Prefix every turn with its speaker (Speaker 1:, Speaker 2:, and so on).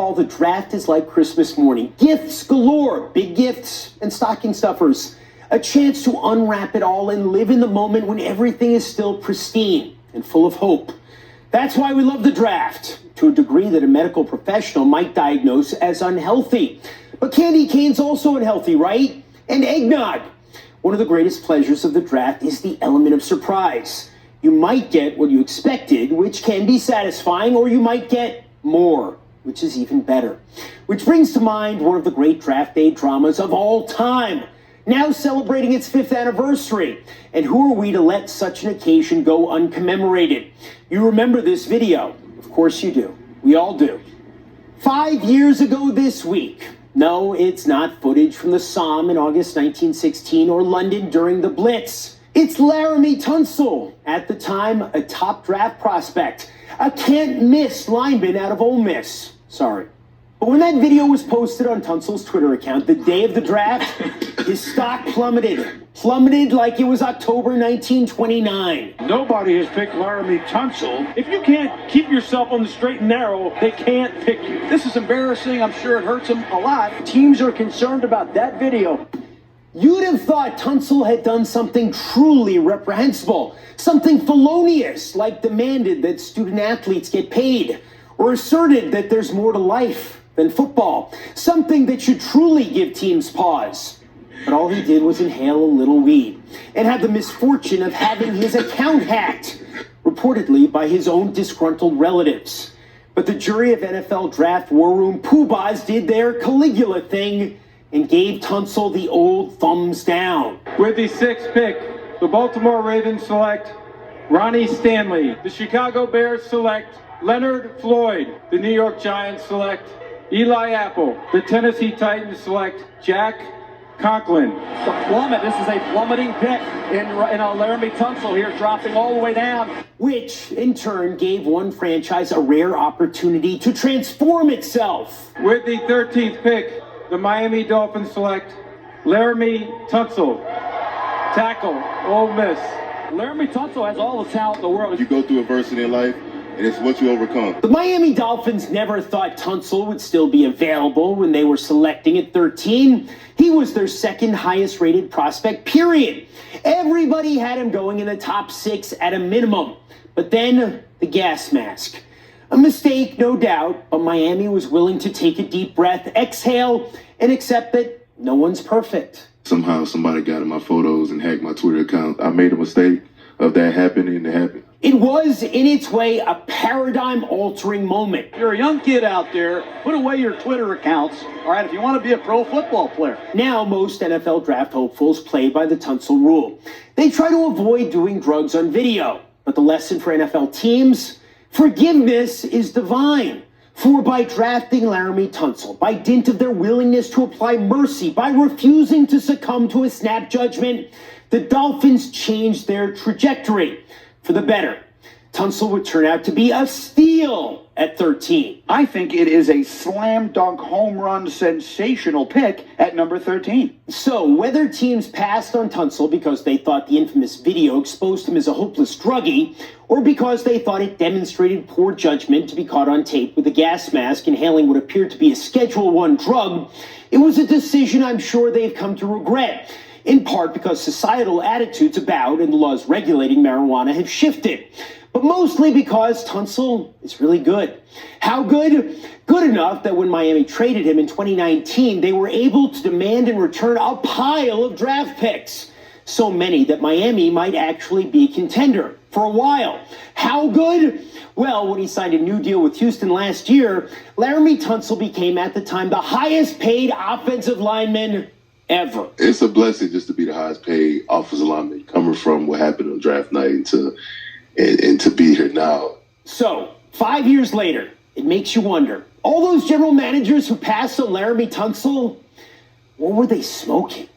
Speaker 1: football, the draft is like Christmas morning. Gifts galore, big gifts and stocking stuffers. A chance to unwrap it all and live in the moment when everything is still pristine and full of hope. That's why we love the draft, to a degree that a medical professional might diagnose as unhealthy. But candy cane's also unhealthy, right? And eggnog. One of the greatest pleasures of the draft is the element of surprise. You might get what you expected, which can be satisfying, or you might get more, which is even better. Which brings to mind one of the great draft day dramas of all time, now celebrating its 5th anniversary. And who are we to let such an occasion go uncommemorated? You remember this video. Of course you do. We all do. 5 years ago this week. No, it's not footage from the Somme in August 1916 or London during the Blitz. It's Laremy Tunsil, at the time a top draft prospect, a can't-miss lineman out of Ole Miss. Sorry. But when that video was posted on Tunsil's Twitter account the day of the draft, his stock plummeted. Plummeted like it was October 1929.
Speaker 2: Nobody has picked Laremy Tunsil. If you can't keep yourself on the straight and narrow, they can't pick you.
Speaker 3: This is embarrassing. I'm sure it hurts him a lot. Teams are concerned about that video.
Speaker 1: You'd have thought Tunsil had done something truly reprehensible, something felonious, like demanded that student athletes get paid, or asserted that there's more to life than football, something that should truly give teams pause. But all he did was inhale a little weed and had the misfortune of having his account hacked, reportedly by his own disgruntled relatives. But the jury of NFL draft war room poobahs did their Caligula thing and gave Tunsil the old thumbs down.
Speaker 2: With the 6th pick, the Baltimore Ravens select Ronnie Stanley. The Chicago Bears select Leonard Floyd. The New York Giants select Eli Apple. The Tennessee Titans select Jack Conklin.
Speaker 3: The plummet. This is a plummeting pick in Laremy Tunsil here, dropping all the way down.
Speaker 1: Which, in turn, gave one franchise a rare opportunity to transform itself.
Speaker 2: With the 13th pick, the Miami Dolphins select Laremy Tunsil, tackle, Ole Miss.
Speaker 3: Laremy Tunsil has all the talent in the world.
Speaker 4: You go through adversity in life, and it's what you overcome.
Speaker 1: The Miami Dolphins never thought Tunsil would still be available when they were selecting at 13. He was their second highest rated prospect, period. Everybody had him going in the top 6 at a minimum. But then the gas mask. A mistake, no doubt, but Miami was willing to take a deep breath, exhale, and accept that no one's perfect.
Speaker 4: Somehow somebody got in my photos and hacked my Twitter account. I made a mistake of that happening, and it happened.
Speaker 1: It was, in its way, a paradigm-altering moment.
Speaker 3: If you're a young kid out there, put away your Twitter accounts, all right, if you want to be a pro football player.
Speaker 1: Now, most NFL draft hopefuls play by the Tunsil rule. They try to avoid doing drugs on video. But the lesson for NFL teams? Forgiveness is divine. For by drafting Laremy Tunsil, by dint of their willingness to apply mercy, by refusing to succumb to a snap judgment, the Dolphins changed their trajectory for the better. Tunsil would turn out to be a steal at 13.
Speaker 3: I think it is a slam dunk home run sensational pick at number 13.
Speaker 1: So whether teams passed on Tunsil because they thought the infamous video exposed him as a hopeless druggie, or because they thought it demonstrated poor judgment to be caught on tape with a gas mask inhaling what appeared to be a Schedule I drug, it was a decision I'm sure they've come to regret, in part because societal attitudes about and the laws regulating marijuana have shifted. But mostly because Tunsil is really good. How good? Good enough that when Miami traded him in 2019, they were able to demand in return a pile of draft picks. So many that Miami might actually be a contender for a while. How good? Well, when he signed a new deal with Houston last year, Laremy Tunsil became at the time the highest paid offensive lineman ever.
Speaker 4: It's a blessing just to be the highest paid offensive lineman, coming from what happened on draft night and to be here now.
Speaker 1: So, 5 years later, it makes you wonder, all those general managers who passed on Laremy Tunsil, what were they smoking?